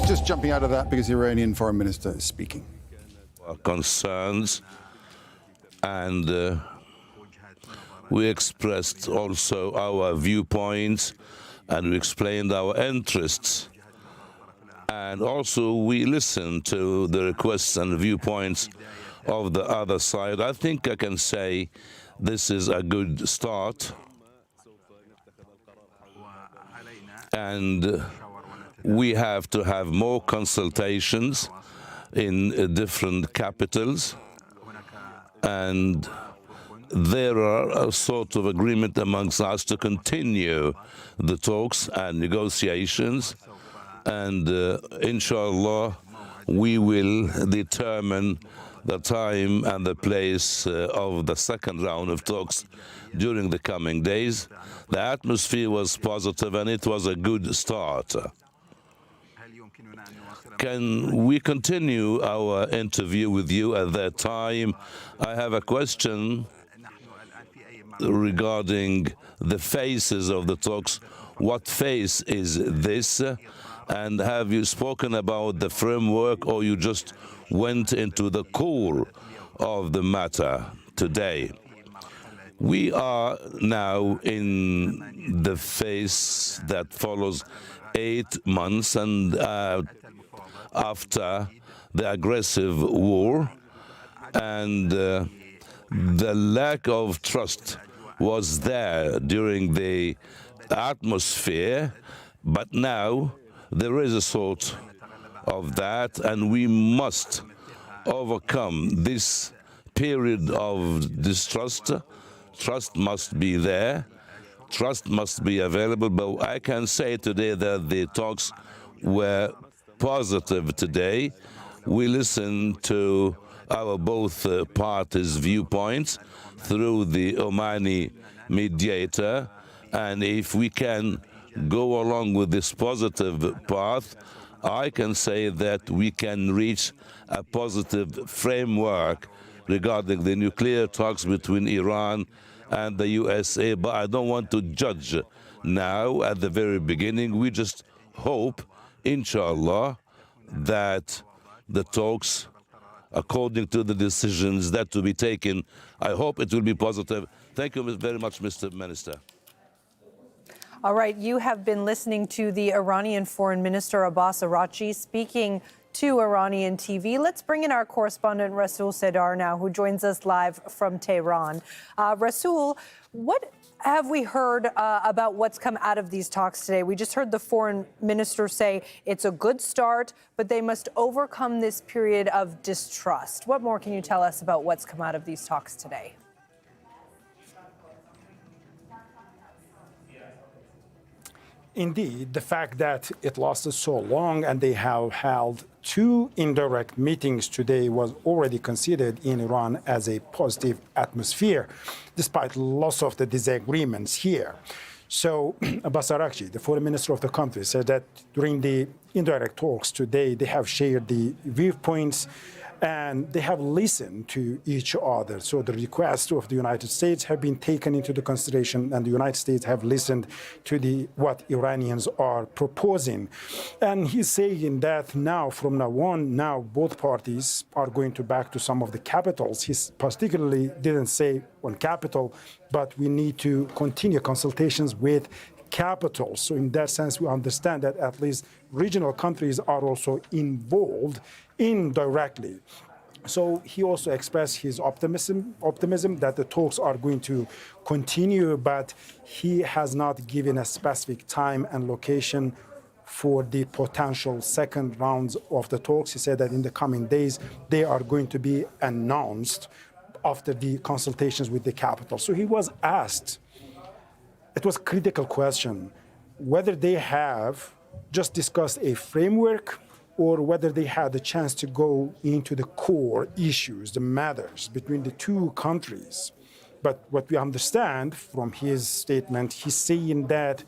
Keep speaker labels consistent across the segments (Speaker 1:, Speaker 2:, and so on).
Speaker 1: Just jumping out of that because the Iranian foreign minister is speaking.
Speaker 2: Our concerns, and we expressed also our viewpoints, and we explained our interests. And also we listened to the requests and viewpoints of the other side. I think I can say this is a good start. And we have to have more consultations in different capitals. And there are a sort of agreement amongst us to continue the talks and negotiations. And inshallah, we will determine the time and the place of the second round of talks during the coming days. The atmosphere was positive and it was a good start. Can we continue our interview with you at that time? I have a question regarding the phases of the talks. What phase is this? And have you spoken about the framework, or you just went into the core of the matter today? We are now in the phase that follows 8 months and after the aggressive war, and the lack of trust was there during the atmosphere, but now there is a sort of that, and we must overcome this period of distrust. Trust must be there, trust must be available, but I can say today that the talks were positive today. We listened to our both parties' viewpoints through the Omani mediator, and if we can go along with this positive path, I can say that we can reach a positive framework regarding the nuclear talks between Iran and the USA, but I don't want to judge now at the very beginning. We just hope, inshallah, that the talks, according to the decisions that to be taken, I hope it will be positive. Thank you very much, Mr. Minister.
Speaker 3: All right, you have been listening to the Iranian Foreign Minister Abbas Araghchi speaking to Iranian TV. Let's bring in our correspondent Resul Serdar now, who joins us live from Tehran. Resul, what have we heard about what's come out of these talks today? We just heard the foreign minister say it's a good start, but they must overcome this period of distrust. What more can you tell us about what's come out of these talks today?
Speaker 4: Indeed, the fact that it lasted so long and they have held 2 indirect meetings today was already considered in Iran as a positive atmosphere, despite lots of the disagreements here. So Abbas Araghchi, the foreign minister of the country, said that during the indirect talks today, they have shared the viewpoints and they have listened to each other. So the requests of the United States have been taken into the consideration, and the United States have listened to what Iranians are proposing. And he's saying that now, from now on, now both parties are going to back to some of the capitals. He particularly didn't say one capital, but we need to continue consultations with capitals. So in that sense, we understand that at least regional countries are also involved indirectly. So he also expressed his optimism that the talks are going to continue, but he has not given a specific time and location for the potential second rounds of the talks. He said that in the coming days, they are going to be announced after the consultations with the capital. So he was asked, it was a critical question, whether they have just discussed a framework or whether they had the chance to go into the core issues, the matters between the 2 countries. But what we understand from his statement, he's saying that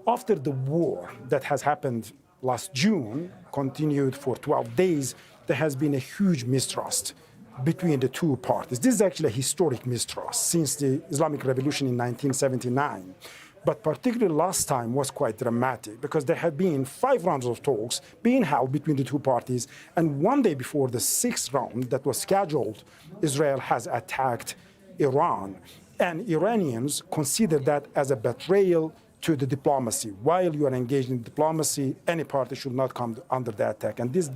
Speaker 4: after the war that has happened last June, continued for 12 days, there has been a huge mistrust between the 2 parties. This is actually a historic mistrust since the Islamic Revolution in 1979. But particularly last time was quite dramatic because there had been 5 rounds of talks being held between the two parties. And one day before the 6th round that was scheduled, Israel has attacked Iran. And Iranians consider that as a betrayal to the diplomacy. While you are engaged in diplomacy, any party should not come under the attack. And this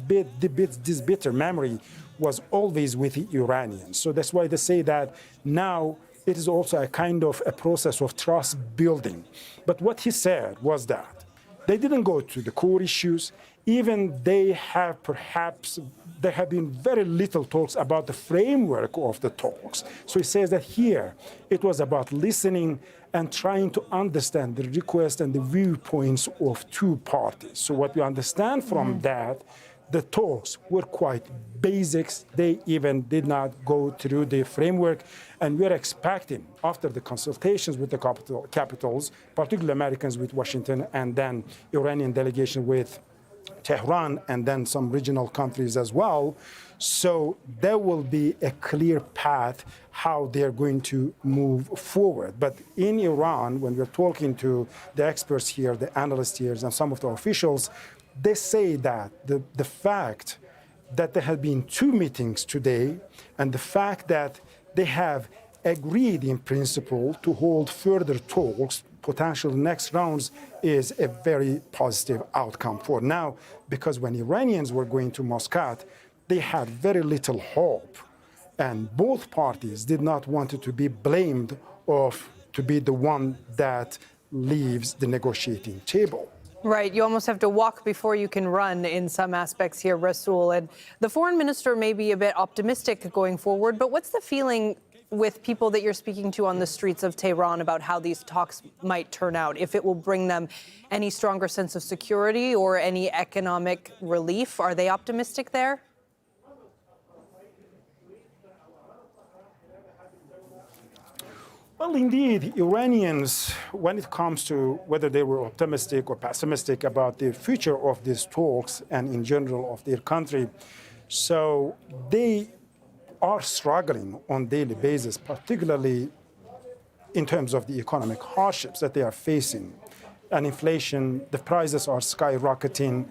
Speaker 4: bitter memory was always with the Iranians. So that's why they say that now it is also a kind of a process of trust building. But what he said was that they didn't go to the core issues. Even there have been very little talks about the framework of the talks. So he says that here it was about listening and trying to understand the requests and the viewpoints of two parties. So what we understand from that, the talks were quite basics. They even did not go through the framework. And we're expecting, after the consultations with the capitals, particularly Americans with Washington, and then Iranian delegation with Tehran, and then some regional countries as well. So there will be a clear path how they're going to move forward. But in Iran, when we're talking to the experts here, the analysts here, and some of the officials, they say that the fact that there have been 2 meetings today and the fact that they have agreed in principle to hold further talks, potential next rounds, is a very positive outcome for now, because when Iranians were going to Muscat, they had very little hope. And both parties did not want it to be blamed to be the one that leaves the negotiating table.
Speaker 3: Right. You almost have to walk before you can run in some aspects here, Resul. And the foreign minister may be a bit optimistic going forward, but what's the feeling with people that you're speaking to on the streets of Tehran about how these talks might turn out, if it will bring them any stronger sense of security or any economic relief? Are they optimistic there?
Speaker 4: Well, indeed, Iranians, when it comes to whether they were optimistic or pessimistic about the future of these talks and in general of their country, so they are struggling on a daily basis, particularly in terms of the economic hardships that they are facing. And inflation, the prices are skyrocketing,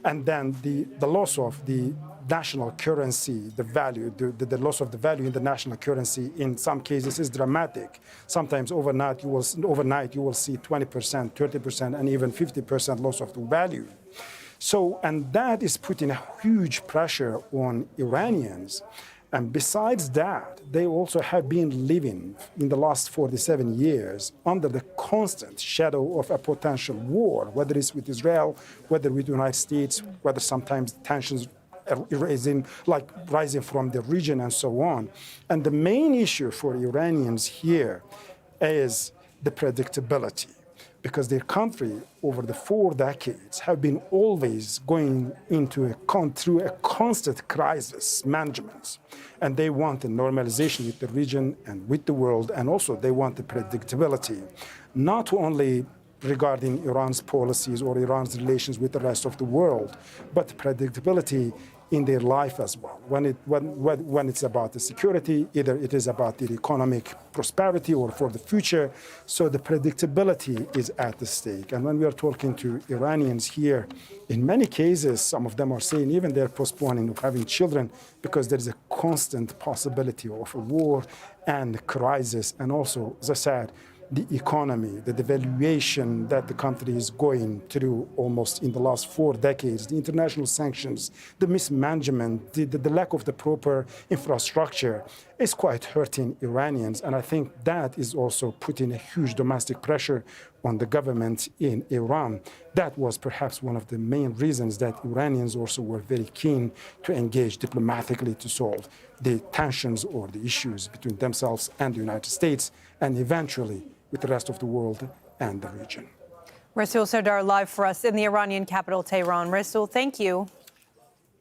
Speaker 4: and then the loss of the national currency, the value, the loss of the value in the national currency in some cases is dramatic. Sometimes overnight you will see 20%, 30%, and even 50% loss of the value. So, and that is putting a huge pressure on Iranians. And besides that, they also have been living in the last 47 years under the constant shadow of a potential war, whether it's with Israel, whether with the United States, whether sometimes tensions rising from the region and so on. And the main issue for Iranians here is the predictability, because their country over the 4 decades have been always going through a constant crisis management. And they want a normalization with the region and with the world, and also they want the predictability, not only regarding Iran's policies or Iran's relations with the rest of the world, but predictability in their life as well. When it's about the security, either it is about the economic prosperity or for the future, so the predictability is at the stake. And when we are talking to Iranians here, in many cases, some of them are saying even they're postponing of having children because there is a constant possibility of a war and crisis. And also, as I said, the economy, the devaluation that the country is going through almost in the last 4 decades, the international sanctions, the mismanagement, the lack of the proper infrastructure is quite hurting Iranians. And I think that is also putting a huge domestic pressure on the government in Iran. That was perhaps one of the main reasons that Iranians also were very keen to engage diplomatically to solve the tensions or the issues between themselves and the United States, and eventually with the rest of the world and the region.
Speaker 3: Resul Serdar live for us in the Iranian capital, Tehran. Resul, thank you.